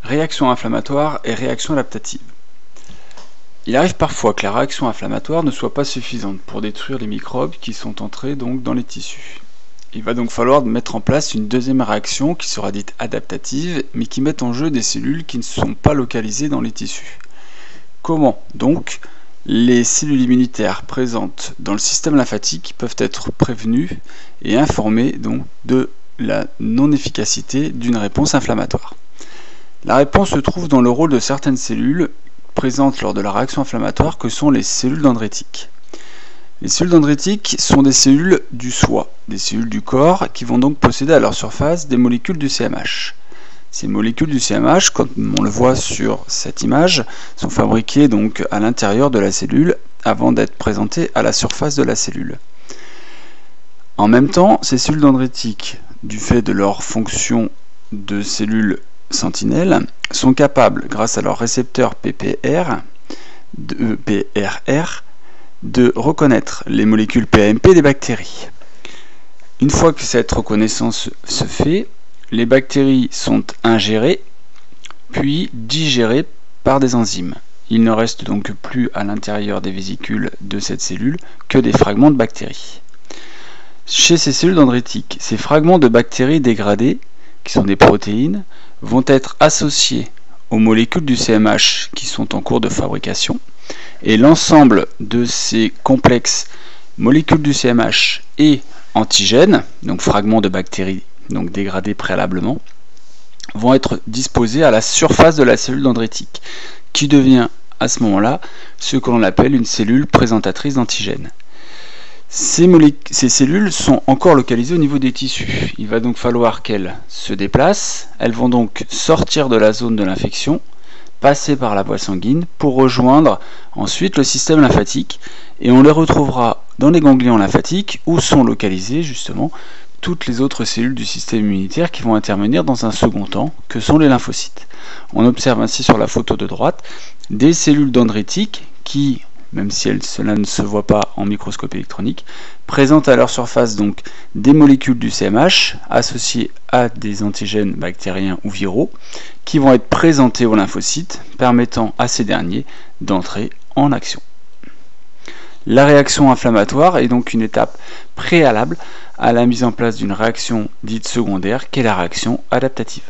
Réaction inflammatoire et réaction adaptative. Il arrive parfois que la réaction inflammatoire ne soit pas suffisante pour détruire les microbes qui sont entrés donc dans les tissus. Il va donc falloir mettre en place une deuxième réaction qui sera dite adaptative, mais qui met en jeu des cellules qui ne sont pas localisées dans les tissus. Comment donc les cellules immunitaires présentes dans le système lymphatique peuvent être prévenues et informées donc de la non-efficacité d'une réponse inflammatoire? La réponse se trouve dans le rôle de certaines cellules présentes lors de la réaction inflammatoire que sont les cellules dendritiques. Les cellules dendritiques sont des cellules du soi, des cellules du corps qui vont donc posséder à leur surface des molécules du CMH. Ces molécules du CMH, comme on le voit sur cette image, sont fabriquées donc à l'intérieur de la cellule avant d'être présentées à la surface de la cellule. En même temps, ces cellules dendritiques, du fait de leur fonction de cellules sentinelles, sont capables, grâce à leur récepteur PPR, de reconnaître les molécules PAMP des bactéries. Une fois que cette reconnaissance se fait, les bactéries sont ingérées, puis digérées par des enzymes. Il ne reste donc plus à l'intérieur des vésicules de cette cellule que des fragments de bactéries. Chez ces cellules dendritiques, ces fragments de bactéries dégradées, qui sont des protéines, vont être associés aux molécules du CMH qui sont en cours de fabrication, et l'ensemble de ces complexes molécules du CMH et antigènes, donc fragments de bactéries donc dégradés préalablement, vont être disposés à la surface de la cellule dendritique, qui devient à ce moment-là ce que l'on appelle une cellule présentatrice d'antigènes. Ces cellules sont encore localisées au niveau des tissus. Il va donc falloir qu'elles se déplacent. Elles vont donc sortir de la zone de l'infection, passer par la voie sanguine pour rejoindre ensuite le système lymphatique, et on les retrouvera dans les ganglions lymphatiques où sont localisées justement toutes les autres cellules du système immunitaire qui vont intervenir dans un second temps, que sont les lymphocytes. On observe ainsi sur la photo de droite des cellules dendritiques qui, même si cela ne se voit pas en microscope électronique, présentent à leur surface donc des molécules du CMH associées à des antigènes bactériens ou viraux qui vont être présentés aux lymphocytes, permettant à ces derniers d'entrer en action. La réaction inflammatoire est donc une étape préalable à la mise en place d'une réaction dite secondaire, qu'est la réaction adaptative.